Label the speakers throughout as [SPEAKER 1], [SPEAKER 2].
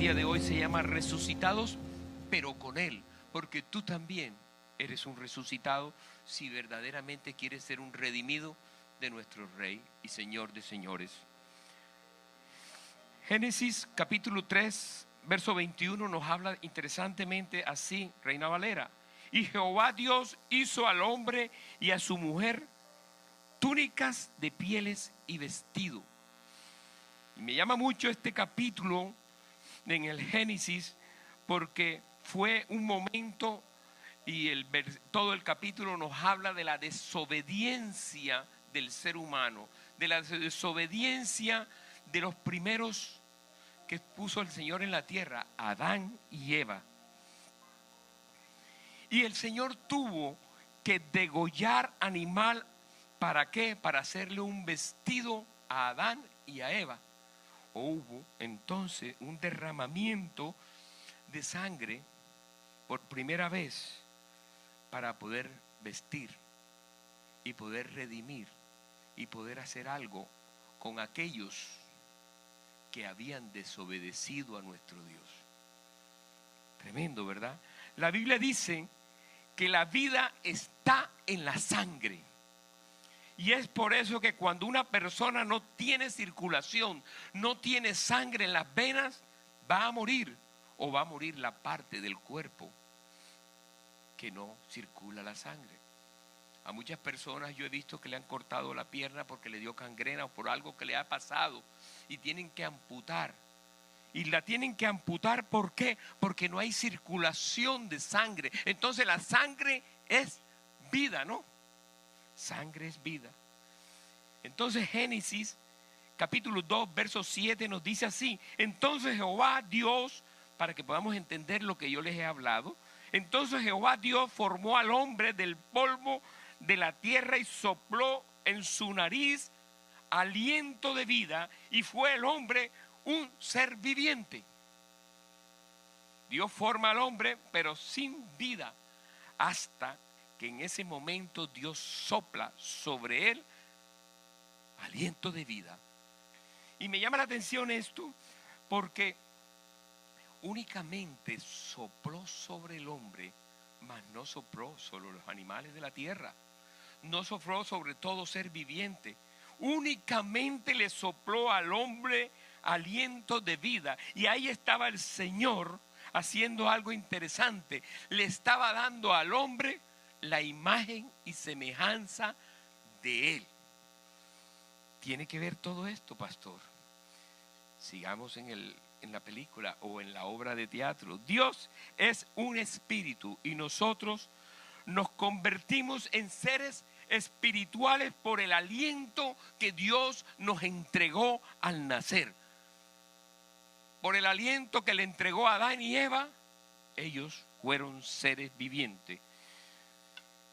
[SPEAKER 1] día de hoy se llama Resucitados, pero con Él, porque tú también eres un resucitado si verdaderamente quieres ser un redimido de nuestro Rey y Señor de señores. Génesis capítulo 3, verso 21 nos habla interesantemente así, Reina Valera. Y Jehová Dios hizo al hombre y a su mujer túnicas de pieles y vestido. Y me llama mucho este capítulo en el Génesis porque fue un momento y todo el capítulo nos habla de la desobediencia del ser humano, de la desobediencia de los primeros que puso el Señor en la tierra, Adán y Eva. Y el Señor tuvo que degollar animal, ¿para qué? Para hacerle un vestido a Adán y a Eva. Hubo entonces un derramamiento de sangre por primera vez para poder vestir y poder redimir y poder hacer algo con aquellos que habían desobedecido a nuestro Dios. Tremendo, ¿verdad? La Biblia dice que la vida está en la sangre. Y es por eso que cuando una persona no tiene circulación, no tiene sangre en las venas, va a morir, o va a morir la parte del cuerpo que no circula la sangre. A muchas personas yo he visto que le han cortado la pierna porque le dio gangrena o por algo que le ha pasado y tienen que amputar. Y la tienen que amputar, ¿por qué? Porque no hay circulación de sangre. Entonces la sangre es vida, ¿no? Sangre es vida. Entonces Génesis capítulo 2 verso 7 nos dice así: entonces Jehová Dios, para que podamos entender lo que yo les he hablado, entonces Jehová Dios formó al hombre del polvo de la tierra y sopló en su nariz aliento de vida, y fue el hombre un ser viviente. Dios forma al hombre pero sin vida, hasta que en ese momento Dios sopla sobre él aliento de vida. Y me llama la atención esto porque únicamente sopló sobre el hombre, mas no sopló sobre los animales de la tierra, no sopló sobre todo ser viviente. Únicamente le sopló al hombre aliento de vida. Y ahí estaba el Señor haciendo algo interesante. Le estaba dando al hombre la imagen y semejanza de Él. Tiene que ver todo esto, pastor. Sigamos en la película o en la obra de teatro. Dios es un espíritu y nosotros nos convertimos en seres espirituales por el aliento que Dios nos entregó al nacer. Por el aliento que le entregó a Adán y Eva, ellos fueron seres vivientes.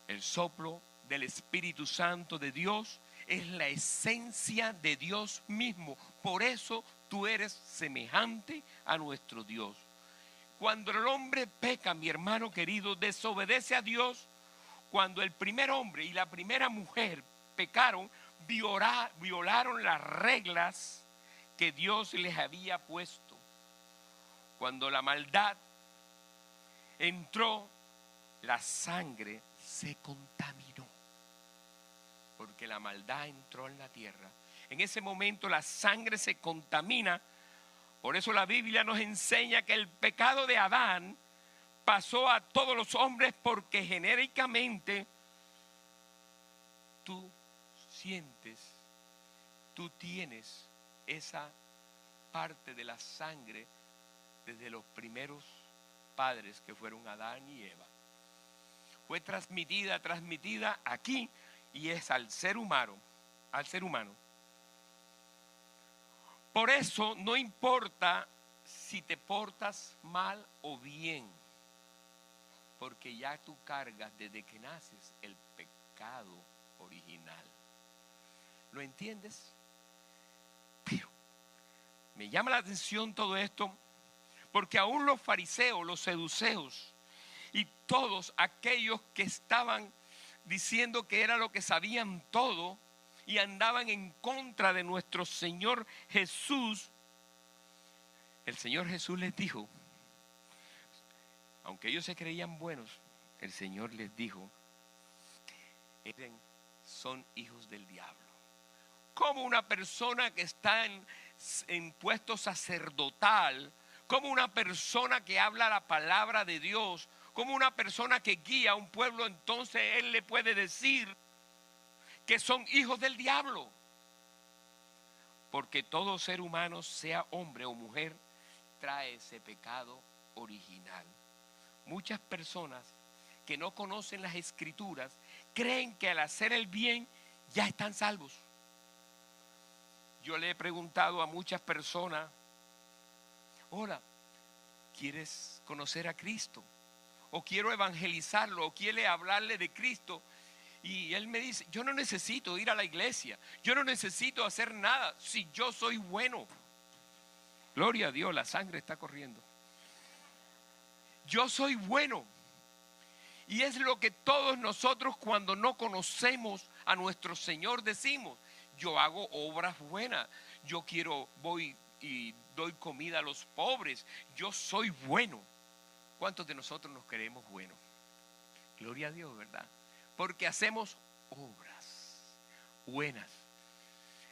[SPEAKER 1] El soplo del Espíritu Santo de Dios es la esencia de Dios mismo. Por eso tú eres semejante a nuestro Dios. Cuando el hombre peca, mi hermano querido, desobedece a Dios, cuando el primer hombre y la primera mujer pecaron, violaron las reglas que Dios les había puesto. Cuando la maldad entró, la sangre se contaminó, porque la maldad entró en la tierra. En ese momento la sangre se contamina. Por eso la Biblia nos enseña que el pecado de Adán pasó a todos los hombres, porque genéricamente tú sientes, tú tienes esa parte de la sangre desde los primeros padres que fueron Adán y Eva. Fue transmitida aquí y es al ser humano, Por eso no importa si te portas mal o bien, porque ya tú cargas desde que naces el pecado original. ¿Lo entiendes? Pero me llama la atención todo esto, porque aún los fariseos, los saduceos y todos aquellos que estaban diciendo que era lo que sabían todo y andaban en contra de nuestro Señor Jesús, el Señor Jesús les dijo, aunque ellos se creían buenos, el Señor les dijo, son hijos del diablo. Como una persona que está en puesto sacerdotal, como una persona que habla la palabra de Dios, como una persona que guía a un pueblo, entonces él le puede decir que son hijos del diablo. Porque todo ser humano, sea hombre o mujer, trae ese pecado original. Muchas personas que no conocen las Escrituras creen que al hacer el bien ya están salvos. Yo le he preguntado a muchas personas, hola, ¿quieres conocer a Cristo? O quiero evangelizarlo, o quiere hablarle de Cristo. Y él me dice, yo no necesito ir a la iglesia, yo no necesito hacer nada si yo soy bueno. Gloria a Dios, la sangre está corriendo. Yo soy bueno. Y es lo que todos nosotros cuando no conocemos a nuestro Señor decimos, yo hago obras buenas, voy y doy comida a los pobres, yo soy bueno. ¿Cuántos de nosotros nos creemos buenos? Gloria a Dios, ¿verdad? Porque hacemos obras buenas.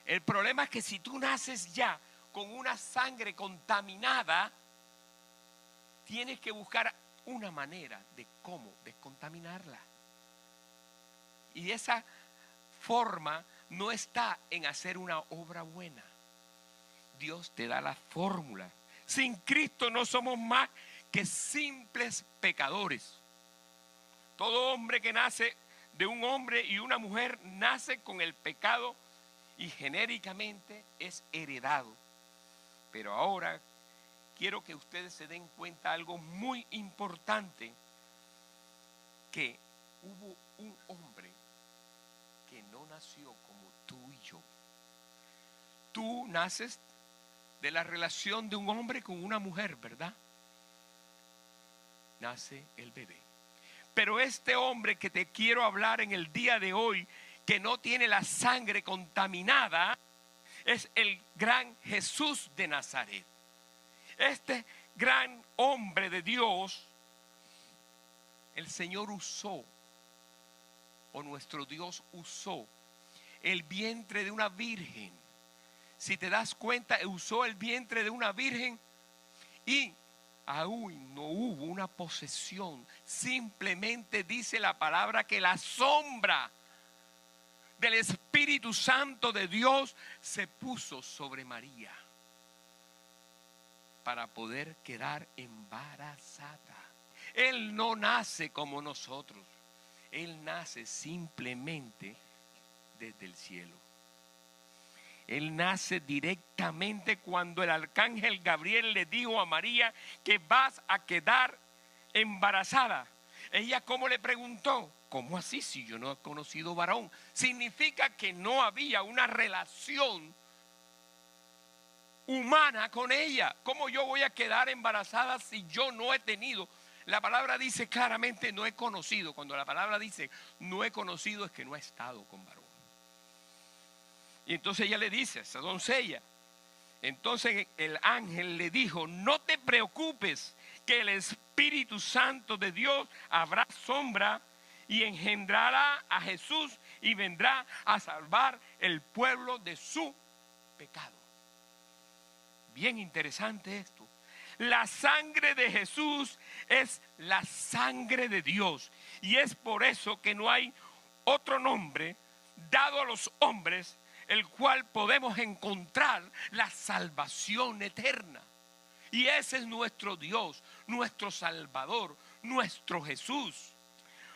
[SPEAKER 1] El problema es que si tú naces ya con una sangre contaminada, tienes que buscar una manera de cómo descontaminarla. Y esa forma no está en hacer una obra buena. Dios te da la fórmula. Sin Cristo no somos más que simples pecadores. Todo hombre que nace de un hombre y una mujer nace con el pecado y genéricamente es heredado. Pero ahora quiero que ustedes se den cuenta algo muy importante, que hubo un hombre que no nació como tú y yo. Tú naces de la relación de un hombre con una mujer, ¿verdad? Nace el bebé. Pero este hombre que te quiero hablar en el día de hoy, que no tiene la sangre contaminada, es el gran Jesús de Nazaret. Este gran hombre de Dios, el Señor usó, o nuestro Dios usó, el vientre de una virgen. Si te das cuenta, usó el vientre de una virgen y aún no hubo una posesión. Simplemente dice la palabra que la sombra del Espíritu Santo de Dios se puso sobre María para poder quedar embarazada. Él no nace como nosotros. Él nace simplemente desde el cielo. Él nace directamente cuando el arcángel Gabriel le dijo a María que vas a quedar embarazada. Ella, ¿cómo le preguntó? ¿Cómo así si yo no he conocido varón? Significa que no había una relación humana con ella. ¿Cómo yo voy a quedar embarazada si yo no he tenido? La palabra dice claramente no he conocido. Cuando la palabra dice no he conocido es que no he estado con varón. Y entonces ella le dice a esa doncella, entonces el ángel le dijo, no te preocupes, que el Espíritu Santo de Dios habrá sombra y engendrará a Jesús y vendrá a salvar el pueblo de su pecado. Bien interesante esto. La sangre de Jesús es la sangre de Dios. Y es por eso que no hay otro nombre dado a los hombres el cual podemos encontrar la salvación eterna. Y ese es nuestro Dios, nuestro Salvador, nuestro Jesús.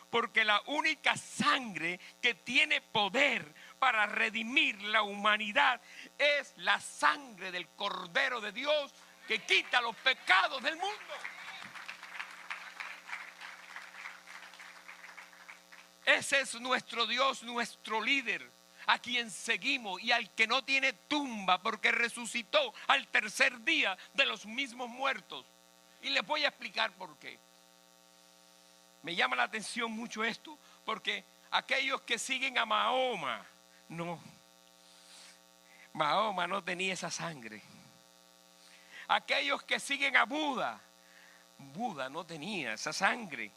[SPEAKER 1] Porque la única sangre que tiene poder para redimir la humanidad es la sangre del Cordero de Dios que quita los pecados del mundo. Ese es nuestro Dios, nuestro líder, a quien seguimos y al que no tiene tumba porque resucitó al tercer día de los mismos muertos. Y les voy a explicar por qué. Me llama la atención mucho esto, porque aquellos que siguen a Mahoma, no, Mahoma no tenía esa sangre. aquellos que siguen a Buda. Buda no tenía esa sangre,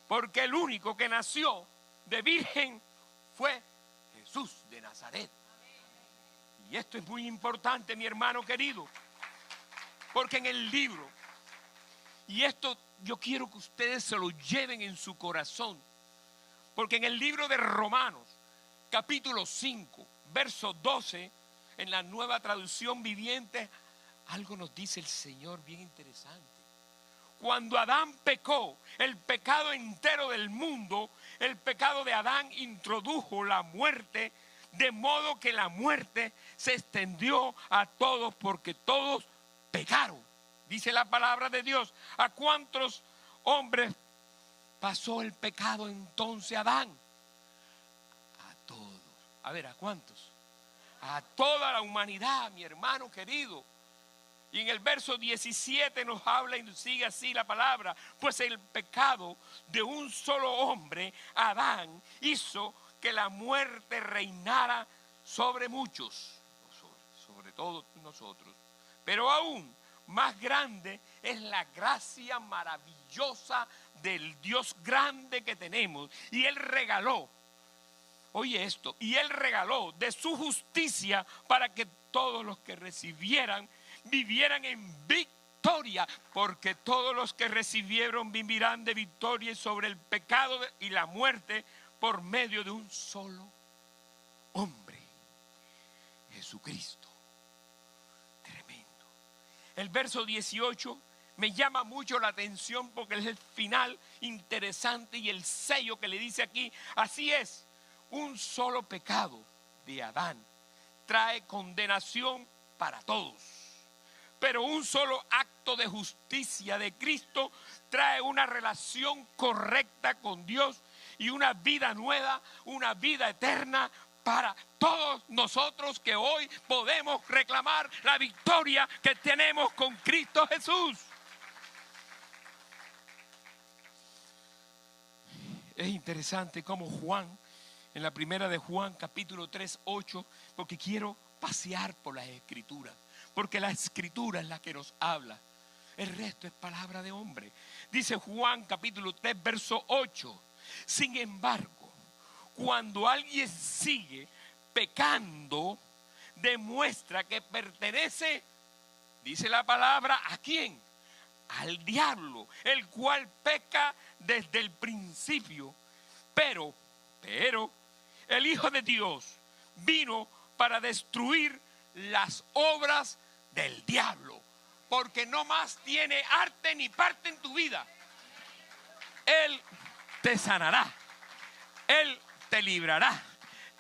[SPEAKER 1] porque el único que nació de virgen fue Jesús de Nazaret. Y esto es muy importante, mi hermano querido, porque en el libro, y esto yo quiero que ustedes se lo lleven en su corazón, porque en el libro de Romanos, capítulo 5, verso 12, en la Nueva Traducción Viviente, algo nos dice el Señor bien interesante. Cuando Adán pecó, el pecado entero del mundo, el pecado de Adán introdujo la muerte, de modo que la muerte se extendió a todos porque todos pecaron. Dice la palabra de Dios. ¿A cuántos hombres pasó el pecado entonces Adán? A todos. A ver, ¿a cuántos? A toda la humanidad, mi hermano querido. Y en el verso 17 nos habla y nos sigue así la palabra. Pues el pecado de un solo hombre, Adán, hizo que la muerte reinara sobre muchos, sobre todos nosotros. Pero aún más grande es la gracia maravillosa del Dios grande que tenemos. Y Él regaló, oye esto, y Él regaló de su justicia para que todos los que recibieran vivieran en victoria, porque todos los que recibieron vivirán de victoria sobre el pecado y la muerte por medio de un solo hombre, Jesucristo. Tremendo. El verso 18 me llama mucho la atención porque es el final interesante y el sello que le dice aquí. Así es, un solo pecado de Adán trae condenación para todos. Pero un solo acto de justicia de Cristo trae una relación correcta con Dios y una vida nueva, una vida eterna para todos nosotros que hoy podemos reclamar la victoria que tenemos con Cristo Jesús. Es interesante cómo Juan, en la primera de Juan, capítulo 3, 8, porque quiero pasear por las Escrituras. Porque la Escritura es la que nos habla. El resto es palabra de hombre. Dice Juan capítulo 3 verso 8. Sin embargo, cuando alguien sigue pecando, demuestra que pertenece, dice la palabra, ¿a quién? Al diablo, el cual peca desde el principio. Pero el Hijo de Dios vino para destruir las obras del diablo, porque no más tiene arte ni parte en tu vida. Él te sanará, Él te librará,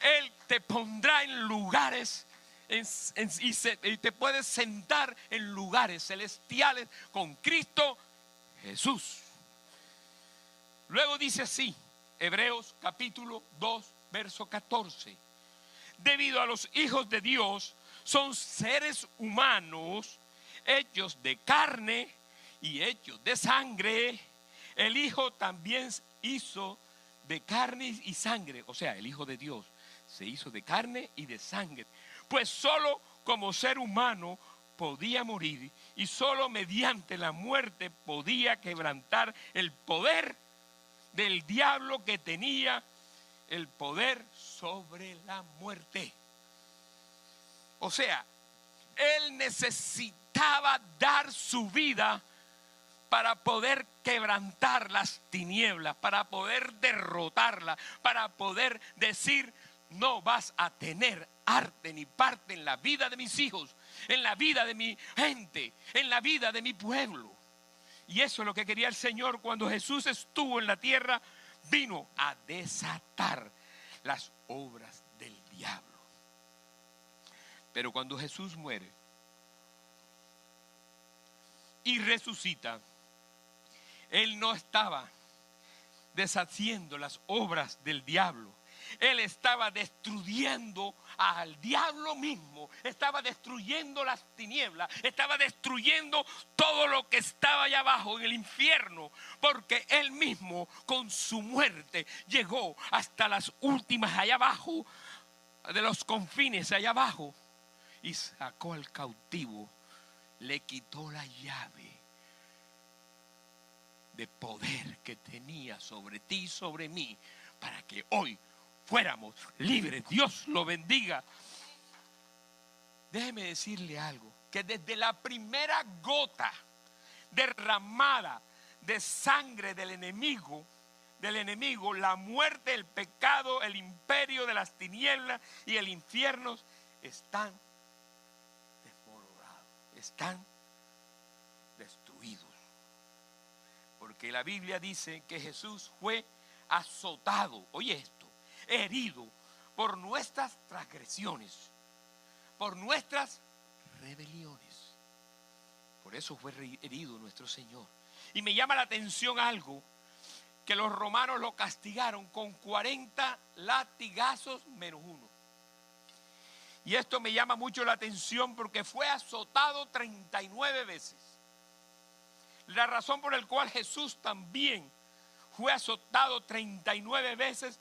[SPEAKER 1] Él te pondrá en lugares y te puedes sentar en lugares celestiales con Cristo Jesús. Luego dice así, Hebreos capítulo 2 verso 14. Debido a los hijos de Dios son seres humanos hechos de carne y hechos de sangre, el Hijo también hizo de carne y sangre. O sea, el Hijo de Dios se hizo de carne y de sangre. Pues solo como ser humano podía morir y solo mediante la muerte podía quebrantar el poder del diablo, que tenía el poder sobre la muerte. O sea, Él necesitaba dar su vida para poder quebrantar las tinieblas, para poder derrotarlas, para poder decir: no vas a tener arte ni parte en la vida de mis hijos, en la vida de mi gente, en la vida de mi pueblo. Y eso es lo que quería el Señor cuando Jesús estuvo en la tierra. Vino a desatar las obras del diablo. Pero cuando Jesús muere y resucita, Él no estaba deshaciendo las obras del diablo. Él estaba destruyendo al diablo mismo, estaba destruyendo las tinieblas, estaba destruyendo todo lo que estaba allá abajo en el infierno, porque Él mismo con su muerte llegó hasta las últimas allá abajo, de los confines allá abajo, y sacó al cautivo le quitó la llave de poder que tenía sobre ti y sobre mí para que hoy fuéramos libres. Dios lo bendiga. Déjeme decirle algo, que desde la primera gota derramada de sangre del enemigo, la muerte, el pecado, el imperio de las tinieblas y el infierno están desmoronados, están destruidos. Porque la Biblia dice que Jesús fue azotado, oye esto, herido por nuestras transgresiones, por nuestras rebeliones. Por eso fue herido nuestro Señor. Y me llama la atención algo, que los romanos lo castigaron con 40 latigazos menos uno. Y esto me llama mucho la atención porque fue azotado 39 veces. La razón por la cual Jesús también fue azotado 39 veces,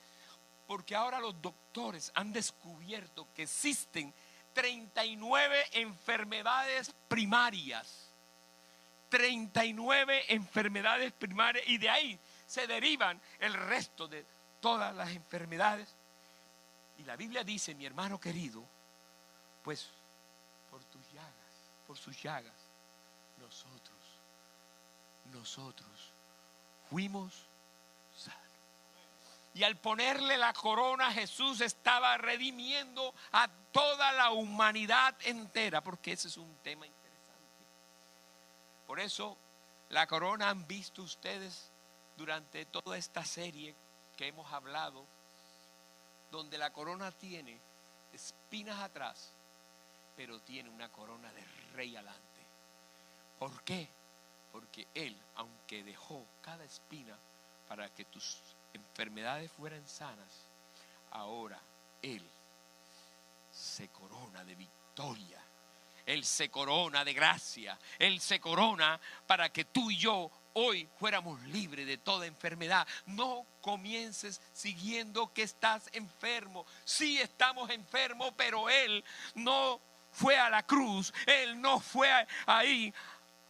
[SPEAKER 1] porque ahora los doctores han descubierto que existen 39 enfermedades primarias. 39 enfermedades primarias, y de ahí se derivan el resto de todas las enfermedades. Y la Biblia dice, mi hermano querido, pues por sus llagas, nosotros fuimos sanos. Y al ponerle la corona, Jesús estaba redimiendo a toda la humanidad entera, porque ese es un tema interesante. Por eso la corona han visto ustedes durante toda esta serie que hemos hablado, donde la corona tiene espinas atrás, pero tiene una corona de rey adelante. ¿Por qué? Porque Él, aunque dejó cada espina para que tus enfermedades fueran sanas, ahora Él se corona de victoria. Él se corona de gracia. Él se corona para que tú y yo hoy fuéramos libres de toda enfermedad. No comiences siguiendo que estás enfermo. Sí estamos enfermos, pero Él no fue a la cruz. Él no fue ahí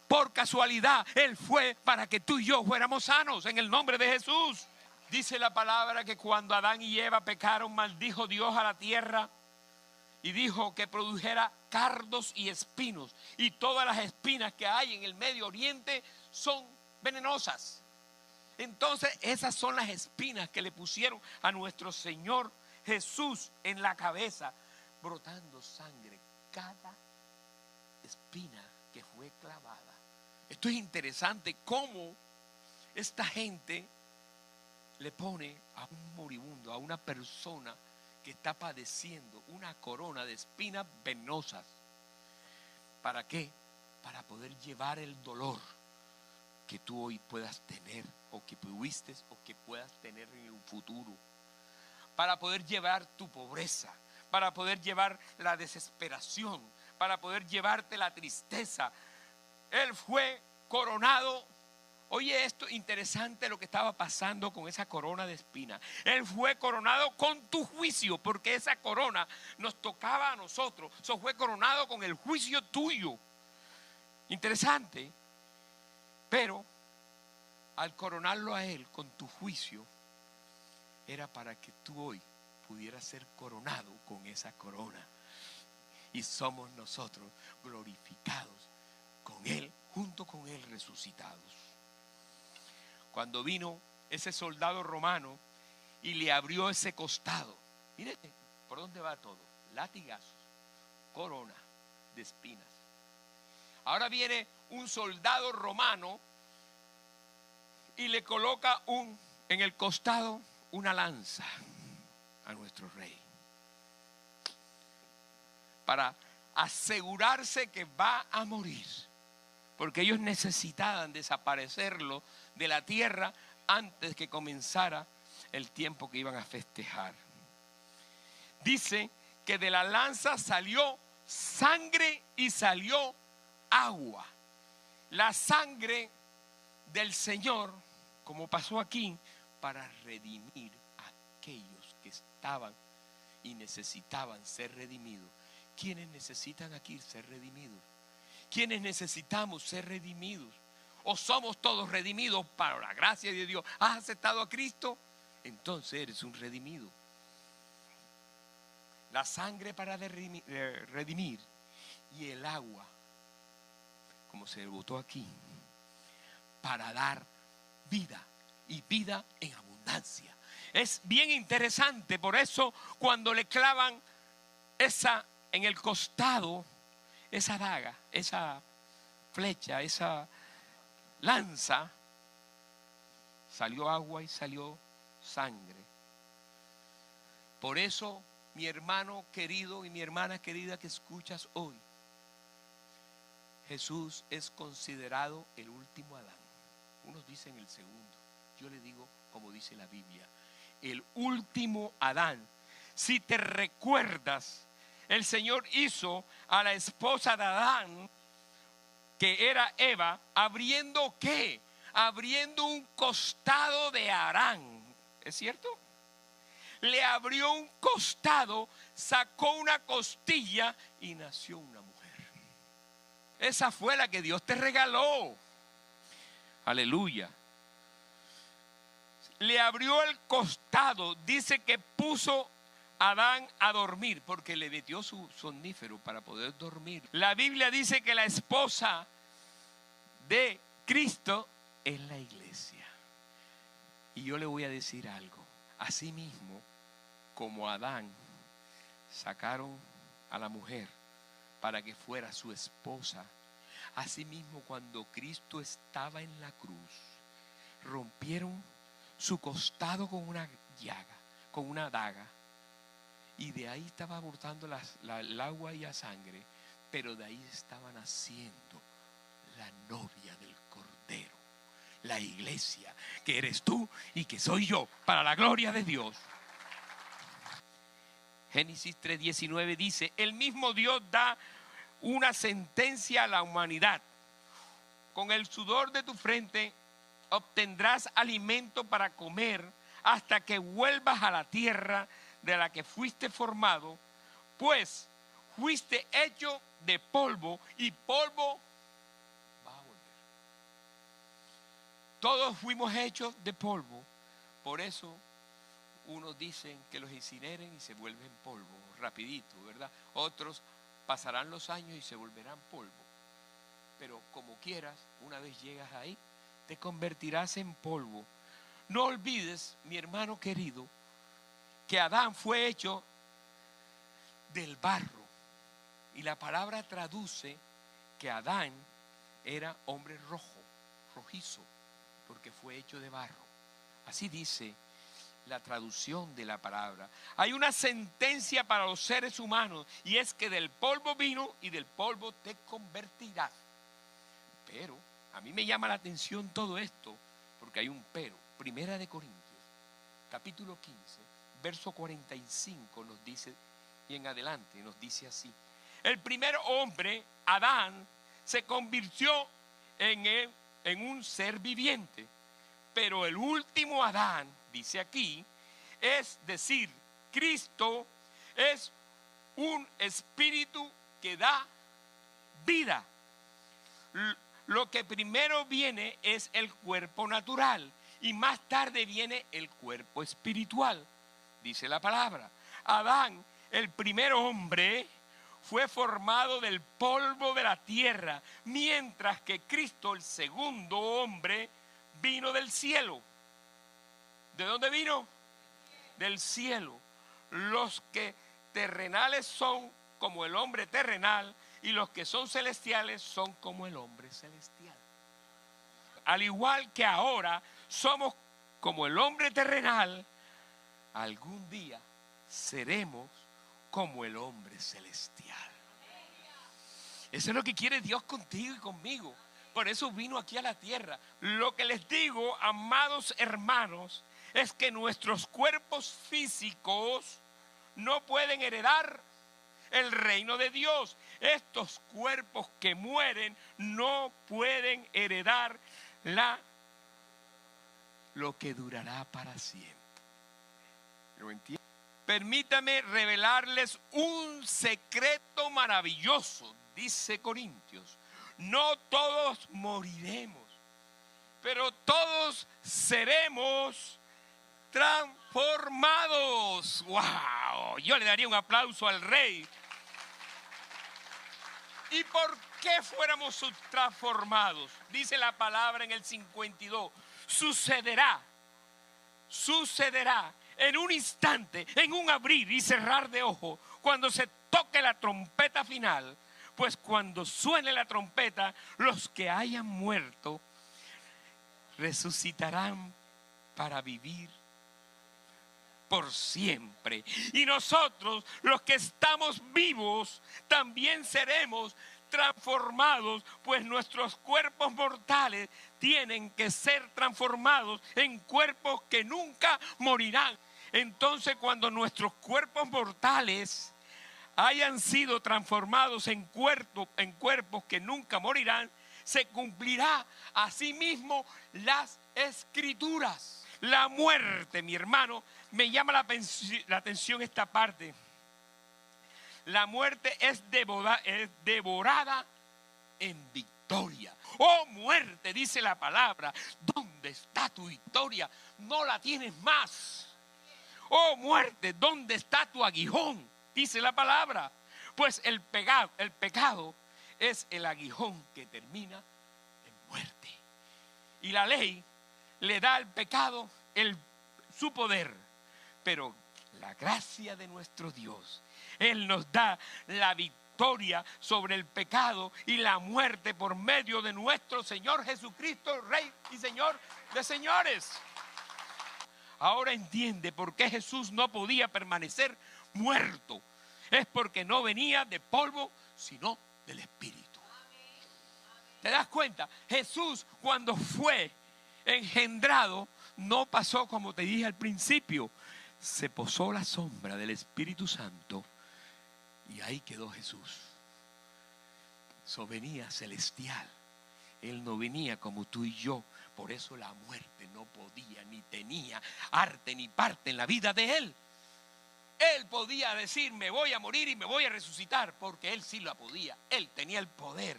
[SPEAKER 1] por casualidad. Él fue para que tú y yo fuéramos sanos en el nombre de Jesús. Dice la palabra que cuando Adán y Eva pecaron, maldijo Dios a la tierra y dijo que produjera cardos y espinos. Y todas las espinas que hay en el Medio Oriente son venenosas. Entonces esas son las espinas que le pusieron a nuestro Señor Jesús en la cabeza, brotando sangre cada espina que fue clavada. Esto es interesante, cómo esta gente le pone a un moribundo, a una persona que está padeciendo una corona de espinas venenosas. ¿Para qué? Para poder llevar el dolor que tú hoy puedas tener, o que tuviste, o que puedas tener en un futuro. Para poder llevar tu pobreza, para poder llevar la desesperación, para poder llevarte la tristeza. Él fue coronado. Oye, esto interesante lo que estaba pasando con esa corona de espinas. Él fue coronado con tu juicio, porque esa corona nos tocaba a nosotros. Eso fue coronado con el juicio tuyo. Interesante. Pero al coronarlo a Él con tu juicio, era para que tú hoy pudieras ser coronado con esa corona. Y somos nosotros glorificados con Él, junto con Él resucitados. Cuando vino ese soldado romano y le abrió ese costado, mire por dónde va todo: latigazos, corona de espinas. Ahora viene un soldado romano y le coloca en el costado una lanza a nuestro rey, para asegurarse que va a morir, porque ellos necesitaban desaparecerlo de la tierra antes que comenzara el tiempo que iban a festejar. Dice que de la lanza salió sangre y salió agua. La sangre del Señor, como pasó aquí, para redimir a aquellos que estaban y necesitaban ser redimidos. ¿Quiénes necesitan aquí ser redimidos? quienes necesitamos ser redimidos. O somos todos redimidos para la gracia de Dios. ¿Has aceptado a Cristo? Entonces eres un redimido. La sangre para redimir y el agua, como se botó aquí, para dar vida y vida en abundancia. Es bien interesante, por eso cuando le clavan en el costado, esa daga, esa flecha, esa lanza, salió agua y salió sangre. Por eso, mi hermano querido y mi hermana querida que escuchas hoy, Jesús es considerado el último Adán. Unos dicen el segundo, yo le digo como dice la Biblia, el último Adán. Si te recuerdas, el Señor hizo a la esposa de Adán, que era Eva, abriendo ¿qué? Abriendo un costado de Arán. ¿Es cierto? Le abrió un costado, sacó una costilla y nació una mujer. Esa fue la que Dios te regaló. Aleluya. Le abrió el costado, dice que puso a Adán a dormir, porque le metió su somnífero para poder dormir. La Biblia dice que la esposa de Cristo es la iglesia. Y yo le voy a decir algo. Así mismo, como Adán sacaron a la mujer para que fuera su esposa, así mismo cuando Cristo estaba en la cruz, rompieron su costado con una llaga, con una daga, y de ahí estaba brotando el agua y la sangre, pero de ahí estaba naciendo la novia del Cordero, la iglesia, que eres tú y que soy yo, para la gloria de Dios. Génesis 3:19 dice, el mismo Dios da una sentencia a la humanidad. Con el sudor de tu frente obtendrás alimento para comer hasta que vuelvas a la tierra de la que fuiste formado, pues fuiste hecho de polvo y polvo va a volver. Todos fuimos hechos de polvo, por eso unos dicen que los incineren y se vuelven polvo rapidito, ¿verdad? Otros pasarán los años y se volverán polvo. Pero como quieras, una vez llegas ahí, te convertirás en polvo. No olvides, mi hermano querido, que Adán fue hecho del barro. Y la palabra traduce que Adán era hombre rojo, rojizo, porque fue hecho de barro. Así dice la traducción de la palabra. Hay una sentencia para los seres humanos, y es que del polvo vino y del polvo te convertirás. Pero a mí me llama la atención todo esto, porque hay un pero. Primera de Corintios, capítulo 15, verso 45 nos dice, y en adelante nos dice así: el primer hombre, Adán, se convirtió en un ser viviente, pero el último Adán, dice aquí, es decir, Cristo, es un espíritu que da vida. Lo que primero viene es el cuerpo natural y más tarde viene el cuerpo espiritual, dice la palabra. Adán, el primer hombre, fue formado del polvo de la tierra, mientras que Cristo, el segundo hombre, vino del cielo. ¿De dónde vino? Del cielo. Los que terrenales son como el hombre terrenal y los que son celestiales son como el hombre celestial. Al igual que ahora somos como el hombre terrenal, algún día seremos como el hombre celestial. Eso es lo que quiere Dios contigo y conmigo. Por eso vino aquí a la tierra. Lo que les digo, amados hermanos, es que nuestros cuerpos físicos no pueden heredar el reino de Dios. Estos cuerpos que mueren no pueden heredar lo que durará para siempre. ¿Lo entienden? Permítame revelarles un secreto maravilloso, dice Corintios. no todos moriremos, pero todos seremos transformados. ¡Wow! Yo le daría un aplauso al Rey. ¿Y por qué fuéramos transformados? Dice la palabra en el 52. Sucederá en un instante, en un abrir y cerrar de ojos, cuando se toque la trompeta final. Pues cuando suene la trompeta, los que hayan muerto resucitarán para vivir por siempre. Y nosotros, los que estamos vivos, también seremos transformados, pues nuestros cuerpos mortales tienen que ser transformados en cuerpos que nunca morirán. Entonces, cuando nuestros cuerpos mortales hayan sido transformados en cuerpos que nunca morirán, se cumplirá asimismo las Escrituras. La muerte, mi hermano, me llama la atención esta parte. La muerte es devorada en victoria. Oh muerte, dice la palabra, ¿dónde está tu victoria? No la tienes más. Oh muerte, ¿dónde está tu aguijón? Dice la palabra. Pues el pecado es el aguijón que termina en muerte. Y la ley le da al pecado su poder. Pero la gracia de nuestro Dios, Él nos da la victoria sobre el pecado y la muerte por medio de nuestro Señor Jesucristo, Rey y Señor de señores. Ahora entiende por qué Jesús no podía permanecer muerto. Es porque no venía de polvo, sino del Espíritu. ¿Te das cuenta? Jesús, cuando fue engendrado, no pasó como te dije al principio. Se posó la sombra del Espíritu Santo y ahí quedó Jesús. Eso venía celestial. Él no venía como tú y yo. Por eso la muerte no podía ni tenía arte ni parte en la vida de Él. Él podía decir, me voy a morir y me voy a resucitar, porque Él sí lo podía. Él tenía el poder.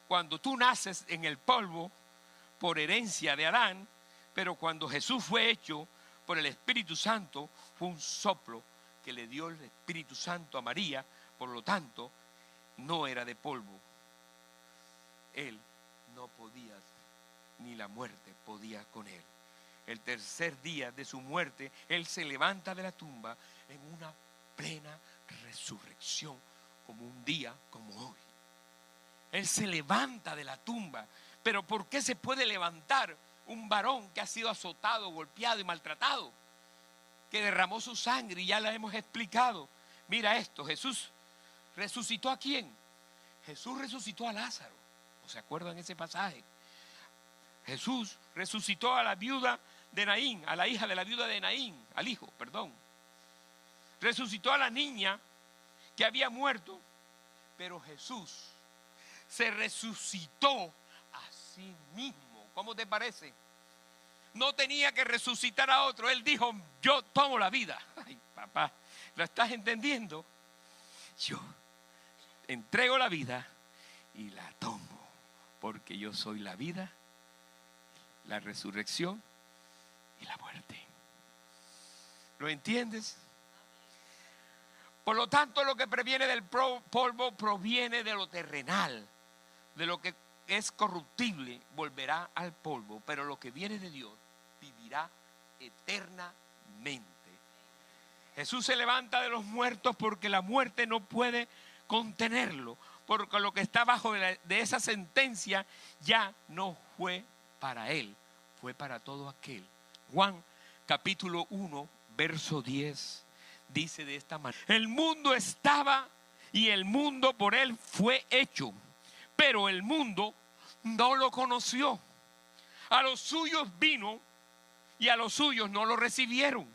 [SPEAKER 1] Cuando tú naces en el polvo por herencia de Adán, pero cuando Jesús fue hecho por el Espíritu Santo, fue un soplo que le dio el Espíritu Santo a María. Por lo tanto, no era de polvo. Él no podía, ni la muerte podía con él. El tercer día de su muerte, Él se levanta de la tumba en una plena resurrección, como un día como hoy. Él se levanta de la tumba. Pero ¿por qué se puede levantar un varón que ha sido azotado, golpeado y maltratado? Que derramó su sangre, y ya la hemos explicado. Mira esto, Jesús resucitó ¿a quién? Jesús resucitó a Lázaro. ¿No se acuerdan ese pasaje? Jesús resucitó a la viuda de Naín, a la hija de la viuda de Naín, al hijo, perdón. Resucitó a la niña que había muerto, pero Jesús se resucitó a sí mismo. ¿Cómo te parece? No tenía que resucitar a otro. Él dijo, yo tomo la vida. Ay, papá, ¿lo estás entendiendo? Yo entrego la vida y la tomo, porque yo soy la vida, la resurrección y la muerte. ¿Lo entiendes? Por lo tanto, lo que proviene del polvo proviene de lo terrenal. De lo que es corruptible volverá al polvo, pero lo que viene de Dios vivirá eternamente. Jesús se levanta de los muertos porque la muerte no puede contenerlo, porque lo que está bajo de esa sentencia ya no fue para él, fue para todo aquel. Juan capítulo 1 verso 10 dice de esta manera: el mundo estaba y el mundo por él fue hecho, pero el mundo no lo conoció. A los suyos vino y a los suyos no lo recibieron.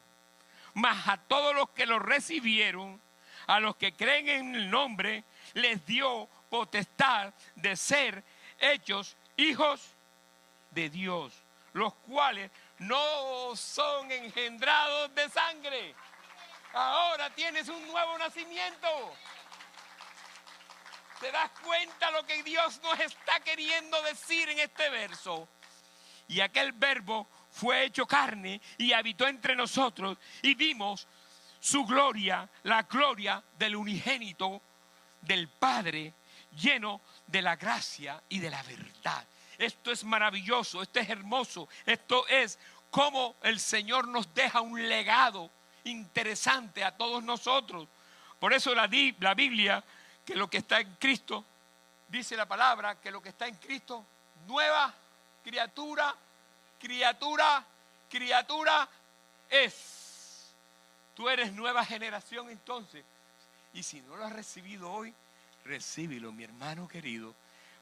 [SPEAKER 1] Mas a todos los que lo recibieron, a los que creen en el nombre, les dio potestad de ser hechos hijos de Dios, los cuales no son engendrados de sangre. Ahora tienes un nuevo nacimiento. ¿Te das cuenta lo que Dios nos está queriendo decir en este verso? Y aquel verbo fue hecho carne y habitó entre nosotros y vimos su gloria, la gloria del unigénito del Padre, lleno de la gracia y de la verdad. Esto es maravilloso, esto es hermoso, esto es como el Señor nos deja un legado interesante a todos nosotros. Por eso la Biblia, que lo que está en Cristo, dice la palabra, que lo que está en Cristo, nueva criatura es. Tú eres nueva generación entonces. Y si no lo has recibido hoy, recíbelo, mi hermano querido.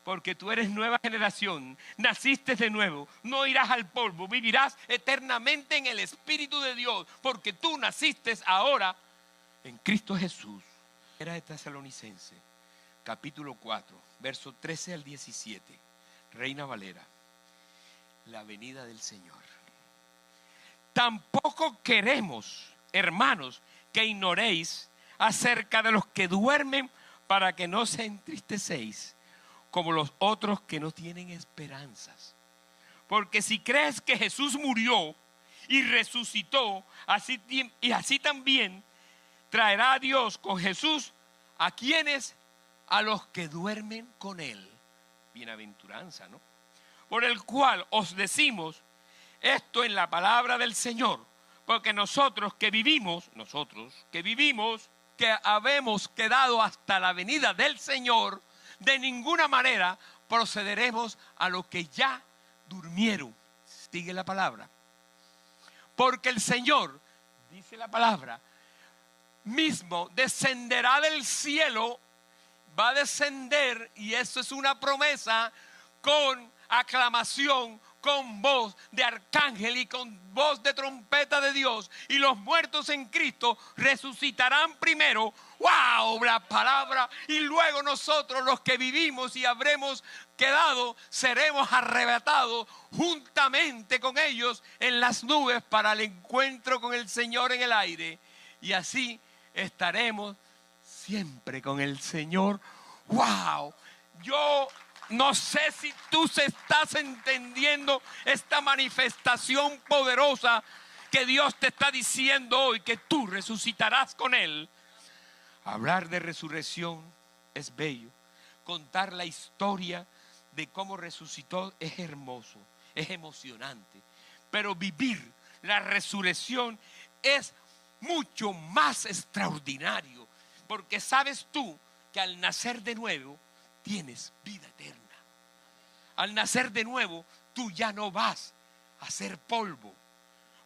[SPEAKER 1] Porque tú eres nueva generación, naciste de nuevo, no irás al polvo, vivirás eternamente en el Espíritu de Dios. Porque tú naciste ahora en Cristo Jesús. Era de Tesalonicense, capítulo 4, verso 13 al 17, Reina Valera. La venida del Señor. Tampoco queremos, hermanos, que ignoréis acerca de los que duermen, para que no se entristecéis como los otros que no tienen esperanzas. Porque si crees que Jesús murió y resucitó, así también traerá a Dios con Jesús a quienes, a los que duermen con él. Bienaventuranza, ¿no? Por el cual os decimos esto en la palabra del Señor, porque nosotros que vivimos, que habemos quedado hasta la venida del Señor, de ninguna manera procederemos a los que ya durmieron. Sigue la palabra. Porque el Señor, dice la palabra, mismo descenderá del cielo, va a descender, y eso es una promesa, con aclamación, con voz de arcángel y con voz de trompeta de Dios, y los muertos en Cristo resucitarán primero. ¡Wow! La palabra. Y luego nosotros, los que vivimos y habremos quedado, seremos arrebatados juntamente con ellos en las nubes para el encuentro con el Señor en el aire. Y así estaremos siempre con el Señor. ¡Wow! Yo no sé si tú se estás entendiendo esta manifestación poderosa que Dios te está diciendo hoy, que tú resucitarás con Él. Hablar de resurrección es bello. Contar la historia de cómo resucitó es hermoso, es emocionante. Pero vivir la resurrección es mucho más extraordinario. Porque sabes tú que al nacer de nuevo tienes vida eterna. Al nacer de nuevo, tú ya no vas a ser polvo.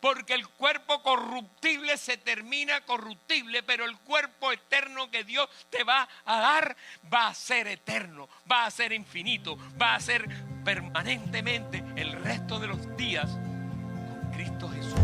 [SPEAKER 1] Porque el cuerpo corruptible se termina corruptible, pero el cuerpo eterno que Dios te va a dar va a ser eterno, va a ser infinito, va a ser permanentemente el resto de los días con Cristo Jesús.